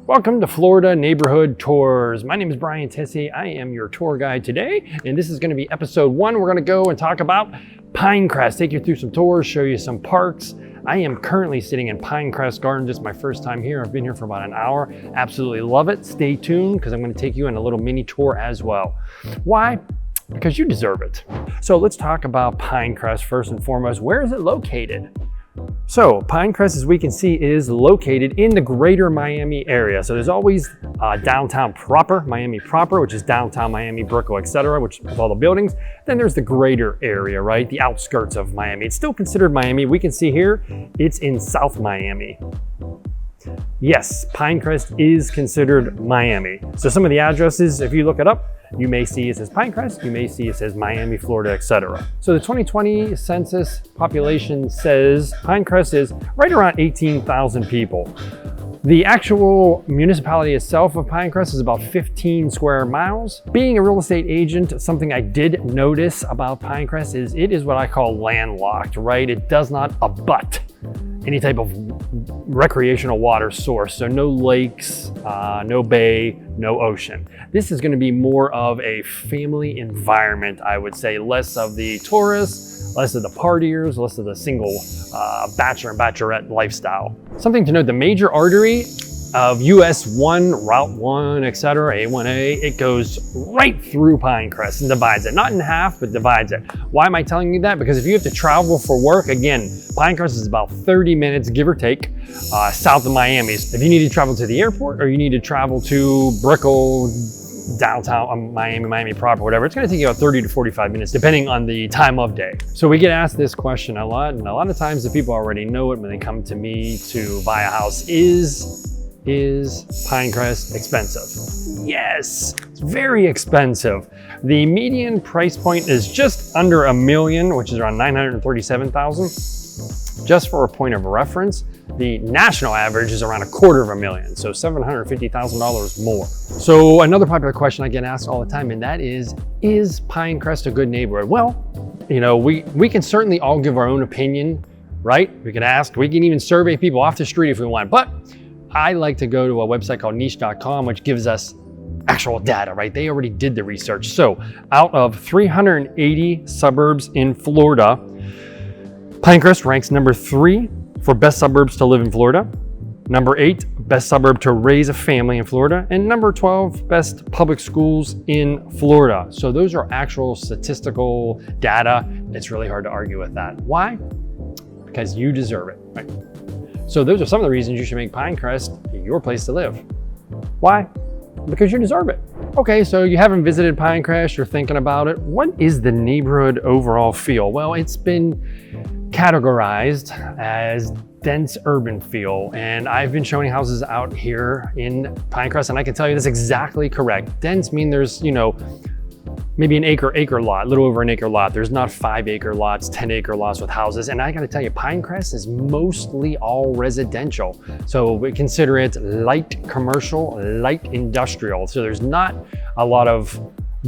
Welcome to Florida Neighborhood Tours. My name is Brian Tessy. I am your tour guide today, and this is going to be episode 1. We're going to go and talk about Pinecrest, take you through some tours, show you some parks. I am currently sitting in Pinecrest Garden. This is my first time here. I've been here for about an hour. Absolutely love it. Stay tuned because I'm going to take you on a little mini tour as well. Why? Because you deserve it. So let's talk about Pinecrest first and foremost. Where is it located? So Pinecrest, as we can see, is located in the greater Miami area. So there's always downtown proper, Miami proper, which is downtown Miami, Brickell, etc., which with all the buildings. Then there's the greater area, right? The outskirts of Miami. It's still considered Miami. We can see here, it's in South Miami. Yes, Pinecrest is considered Miami. So some of the addresses, if you look it up, you may see it says Pinecrest, you may see it says Miami, Florida, etc. So the 2020 census population says Pinecrest is right around 18,000 people. The actual municipality itself of Pinecrest is about 15 square miles. Being a real estate agent, something I did notice about Pinecrest is it is what I call landlocked, right? It does not abut any type of recreational water source. So no lakes, no bay, no ocean. This is gonna be more of a family environment, I would say. Less of the tourists, less of the partiers, less of the single bachelor and bachelorette lifestyle. Something to note, the major artery of US 1, Route 1, etc., A1A, it goes right through Pinecrest and divides it. Not in half, but divides it. Why am I telling you that? Because if you have to travel for work, again, Pinecrest is about 30 minutes, give or take, south of Miami. If you need to travel to the airport or you need to travel to Brickell, downtown Miami proper, whatever, it's gonna take you about 30 to 45 minutes, depending on the time of day. So we get asked this question a lot, and a lot of times the people already know it when they come to me to buy a house. Is Pinecrest expensive? Yes, it's very expensive. The median price point is just under $1 million, which is around $937,000. Just for a point of reference, the national average is around $250,000, so $750,000 more. So another popular question I get asked all the time, and that is Pinecrest a good neighborhood? Well, you know, we can certainly all give our own opinion, right? We can ask, we can even survey people off the street if we want, but I like to go to a website called niche.com, which gives us actual data, right? They already did the research. So out of 380 suburbs in Florida, Pinecrest ranks number 3 for best suburbs to live in Florida, number 8, best suburb to raise a family in Florida, and number 12, best public schools in Florida. So those are actual statistical data. It's really hard to argue with that. Why? Because you deserve it, right? So those are some of the reasons you should make Pinecrest your place to live. Why? Because you deserve it. Okay, so you haven't visited Pinecrest, you're thinking about it. What is the neighborhood overall feel? Well, it's been categorized as dense urban feel, and I've been showing houses out here in Pinecrest, and I can tell you that's exactly correct. Dense mean there's, you know, maybe an acre lot, a little over an acre lot. There's not 5-acre lots, 10-acre lots with houses. And I gotta tell you, Pinecrest is mostly all residential. So we consider it light commercial, light industrial. So there's not a lot of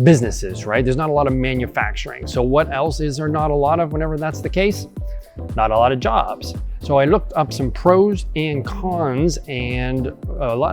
businesses, right? There's not a lot of manufacturing. So what else is there not a lot of whenever that's the case? Not a lot of jobs. So I looked up some pros and cons, and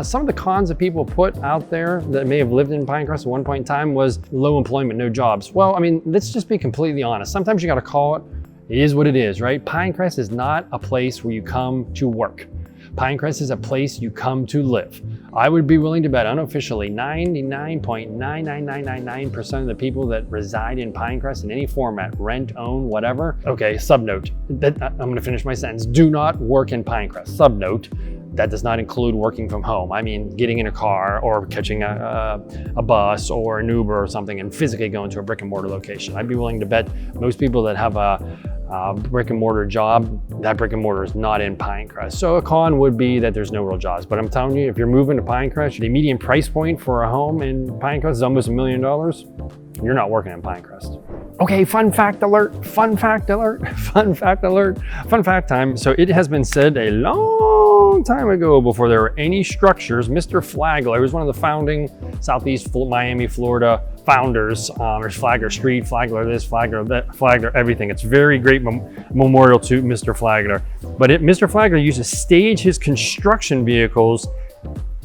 some of the cons that people put out there that may have lived in Pinecrest at one point in time was low employment, no jobs. Well, I mean, let's just be completely honest. Sometimes you gotta call it, it is what it is, right? Pinecrest is not a place where you come to work. Pinecrest is a place you come to live. I would be willing to bet unofficially 99.99999% of the people that reside in Pinecrest in any format, rent, own, whatever. Okay, subnote, I'm gonna finish my sentence. Do not work in Pinecrest. Subnote, that does not include working from home. I mean, getting in a car or catching a bus or an Uber or something and physically going to a brick and mortar location. I'd be willing to bet most people that have a brick and mortar job, that brick and mortar is not in Pinecrest. So a con would be that there's no real jobs. But I'm telling you, if you're moving to Pinecrest, the median price point for a home in Pinecrest is almost $1 million. You're not working in Pinecrest. Okay, fun fact alert, fun fact alert, fun fact alert, fun fact time. So it has been said a long time ago, before there were any structures, Mr. Flagler was one of the founding Southeast Miami, Florida founders. There's Flagler Street, Flagler this, Flagler that, Flagler everything. It's very great memorial to Mr. Flagler. But Mr. Flagler used to stage his construction vehicles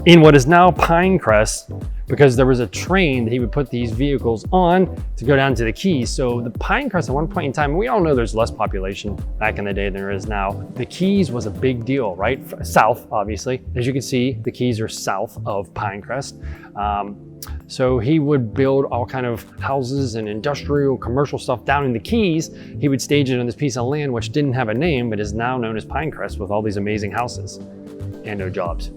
in what is now Pinecrest, because there was a train that he would put these vehicles on to go down to the Keys. So the Pinecrest at one point in time, we all know there's less population back in the day than there is now. The Keys was a big deal, right? South, obviously. As you can see, the Keys are south of Pinecrest. So he would build all kind of houses and industrial, commercial stuff down in the Keys. He would stage it on this piece of land, which didn't have a name, but is now known as Pinecrest, with all these amazing houses and no jobs.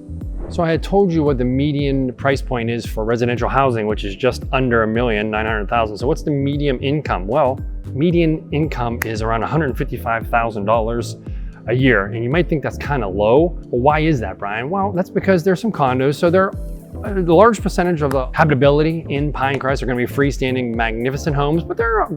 So I had told you what the median price point is for residential housing, which is just under $1,900,000. So what's the median income? Well, median income is around $155,000 a year. And you might think that's kind of low. Well, why is that, Brian? Well, that's because there's some condos. So the large percentage of the habitability in Pinecrest are going to be freestanding, magnificent homes, but they're,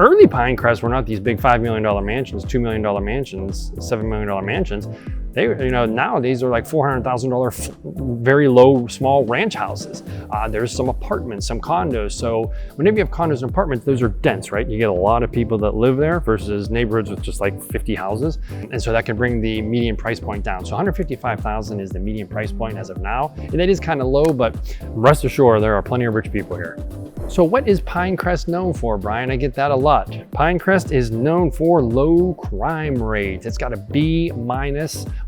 early Pinecrest were not these big $5 million mansions, $2 million mansions, $7 million mansions. They, nowadays are like $400,000, very low, small ranch houses. There's some apartments, some condos. So whenever you have condos and apartments, those are dense, right? You get a lot of people that live there versus neighborhoods with just like 50 houses. And so that can bring the median price point down. So $155,000 is the median price point as of now. And that is kind of low, but rest assured, there are plenty of rich people here. So what is Pinecrest known for, Brian? I get that a lot. Pinecrest is known for low crime rate. It's got a B-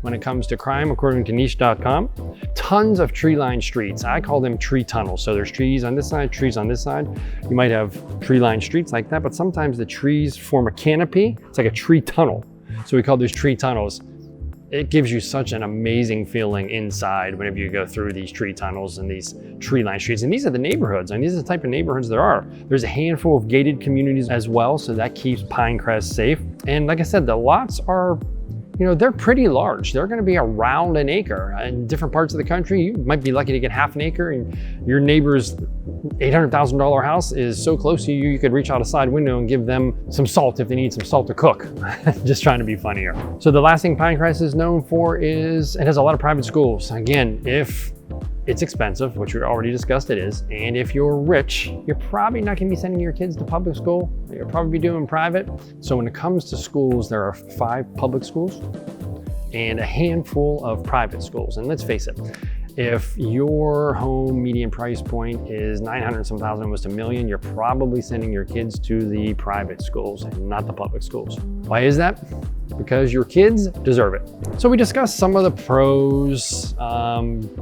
when it comes to crime, according to niche.com. Tons of tree-lined streets. I call them tree tunnels. So there's trees on this side, trees on this side. You might have tree-lined streets like that, but sometimes the trees form a canopy. It's like a tree tunnel. So we call these tree tunnels. It gives you such an amazing feeling inside whenever you go through these tree tunnels and these tree-lined streets. And these are the neighborhoods, and these are the type of neighborhoods there are. There's a handful of gated communities as well, so that keeps Pinecrest safe. And like I said, the lots are, they're pretty large. They're gonna be around an acre. In different parts of the country, you might be lucky to get half an acre, and your neighbor's $800,000 house is so close to you, you could reach out a side window and give them some salt if they need some salt to cook. Just trying to be funny here. So the last thing Pinecrest is known for is it has a lot of private schools. Again, if it's expensive, which we already discussed it is, and if you're rich, you're probably not gonna be sending your kids to public school. You'll probably be doing private. So when it comes to schools, there are 5 public schools and a handful of private schools. And let's face it, if your home median price point is 900 some thousand, almost $1 million, you're probably sending your kids to the private schools and not the public schools. Why is that? Because your kids deserve it. So we discussed some of the pros,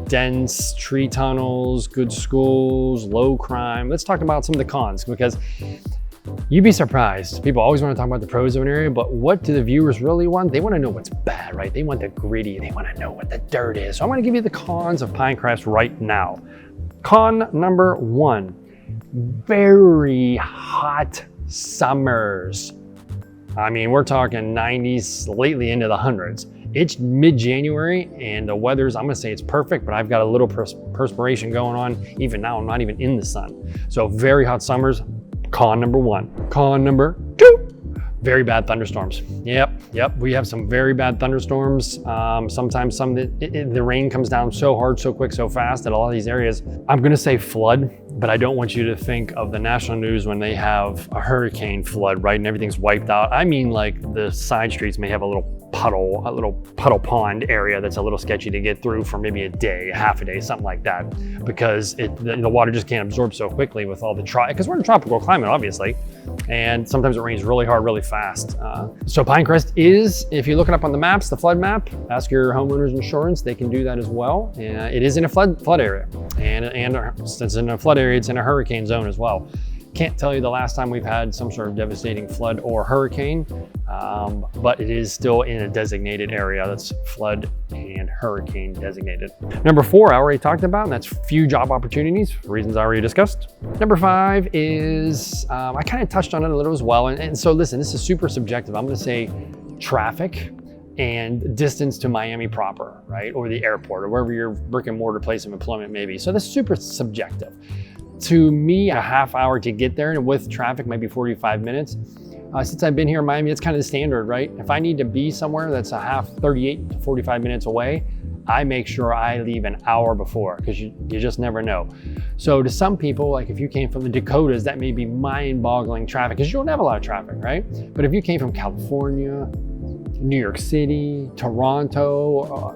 dense tree tunnels, good schools, low crime. Let's talk about some of the cons, because you'd be surprised. People always want to talk about the pros of an area, but what do the viewers really want? They want to know what's bad, right? They want the gritty. They want to know what the dirt is. So I'm going to give you the cons of Pinecrest right now. Con number 1, very hot summers. I mean, we're talking 90s, lately into the hundreds. It's mid-January and the weather's, I'm gonna say it's perfect, but I've got a little perspiration going on. Even now, I'm not even in the sun. So very hot summers, con number 1. Con number 2, very bad thunderstorms. Yep, we have some very bad thunderstorms. Sometimes the rain comes down so hard, so quick, so fast that a lot of these areas, I'm gonna say flood, but I don't want you to think of the national news when they have a hurricane flood, right? And everything's wiped out. I mean, like the side streets may have a little puddle pond area that's a little sketchy to get through for maybe a day, half a day, something like that, because the water just can't absorb so quickly with all the because we're in a tropical climate, obviously, and sometimes it rains really hard, really fast. So Pinecrest is, if you look it up on the maps, the flood map, ask your homeowner's insurance, they can do that as well. It is in a flood area, and since it's in a flood area, it's in a hurricane zone as well. Can't tell you the last time we've had some sort of devastating flood or hurricane, but it is still in a designated area that's flood and hurricane designated. Number 4, I already talked about, and that's few job opportunities, for reasons I already discussed. Number 5 is, I kind of touched on it a little as well. And so listen, this is super subjective. I'm gonna say traffic and distance to Miami proper, right? Or the airport, or wherever your brick and mortar place of employment may be. So that's super subjective. To me, a half hour to get there, and with traffic, maybe 45 minutes. Since I've been here in Miami, it's kind of the standard, right? If I need to be somewhere that's 38 to 45 minutes away, I make sure I leave an hour before, because you just never know. So to some people, like if you came from the Dakotas, that may be mind-boggling traffic, because you don't have a lot of traffic, right? But if you came from California, New York City, Toronto,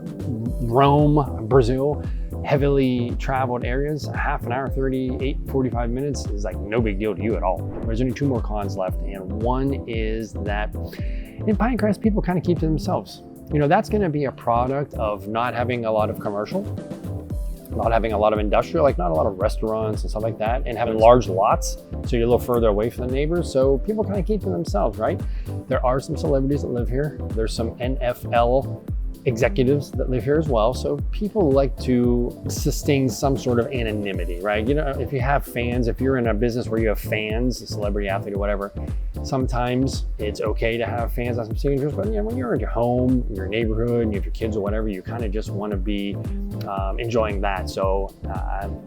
Rome, Brazil, heavily traveled areas, a half an hour, 45 minutes is like no big deal to you at all. There's only 2 more cons left, and one is that in Pinecrest, people kind of keep to themselves. You know, that's gonna be a product of not having a lot of commercial, not having a lot of industrial, like not a lot of restaurants and stuff like that, and having large lots, so you're a little further away from the neighbors, so people kind of keep to themselves, right? There are some celebrities that live here. There's some NFL executives that live here as well, so people like to sustain some sort of anonymity, right? You know, if you have fans, if you're in a business where you have fans, a celebrity, athlete, or whatever, sometimes it's okay to have fans on some signatures, but you know, when you're in your home, your neighborhood, and you have your kids or whatever, you kind of just want to be enjoying that. So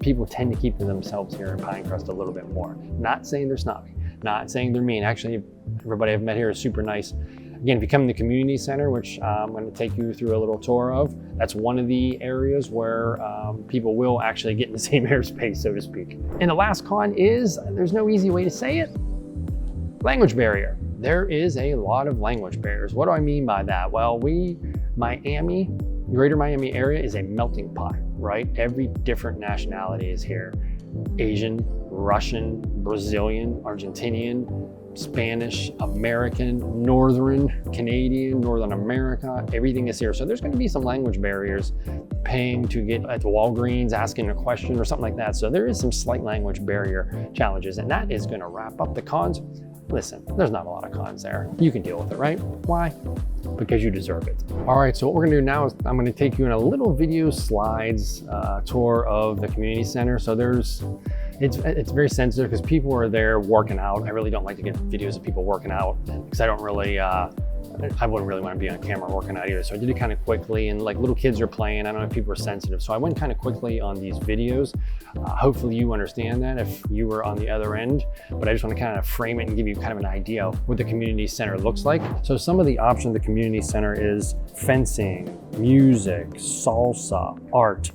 people tend to keep to themselves here in Pinecrest a little bit more. Not saying they're snobby, not saying they're mean. Actually, everybody I've met here is super nice. Again, if you come to the community center, which I'm going to take you through a little tour of, that's one of the areas where people will actually get in the same airspace, so to speak. And the last con is, there's no easy way to say it, language barrier. There is a lot of language barriers. What do I mean by that? Well, Miami, greater Miami area is a melting pot, right? Every different nationality is here. Asian, Russian, Brazilian, Argentinian, Spanish, American, Northern, Canadian, Northern America, everything is here. So there's going to be some language barriers, paying to get at the Walgreens, asking a question or something like that. So there is some slight language barrier challenges, and that is going to wrap up the cons. Listen, there's not a lot of cons there. You can deal with it, right? Why? Because you deserve it. All right, so what we're gonna do now is I'm gonna take you in a little video slides tour of the community center. So it's very sensitive because people are there working out. I really don't like to get videos of people working out because I wouldn't really want to be on camera working out either. So I did it kind of quickly, and like little kids are playing. I don't know if people are sensitive. So I went kind of quickly on these videos. Hopefully you understand that if you were on the other end, but I just want to kind of frame it and give you kind of an idea of what the community center looks like. So some of the options of the community center is fencing, music, salsa, art,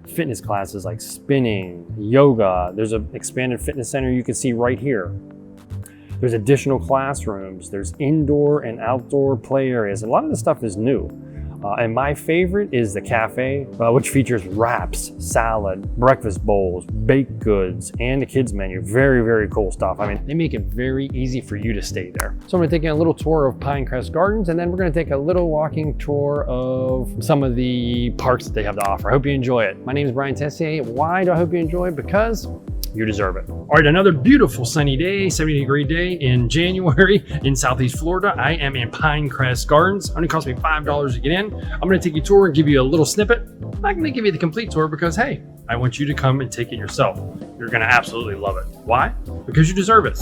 fitness classes like spinning, yoga. There's an expanded fitness center you can see right here. There's additional classrooms. There's indoor and outdoor play areas. A lot of this stuff is new. And my favorite is the cafe, which features wraps, salad, breakfast bowls, baked goods, and a kids menu. Very, very cool stuff. I mean, they make it very easy for you to stay there. So I'm gonna take you on a little tour of Pinecrest Gardens, and then we're gonna take a little walking tour of some of the parks that they have to offer. I hope you enjoy it. My name is Brian Tessy. Why do I hope you enjoy it? Because you deserve it. All right, another beautiful sunny day, 70-degree day in January in Southeast Florida. I am in Pinecrest Gardens. Only cost me $5 to get in. I'm gonna take you a tour and give you a little snippet. I'm not gonna give you the complete tour because, hey, I want you to come and take it yourself. You're gonna absolutely love it. Why? Because you deserve it.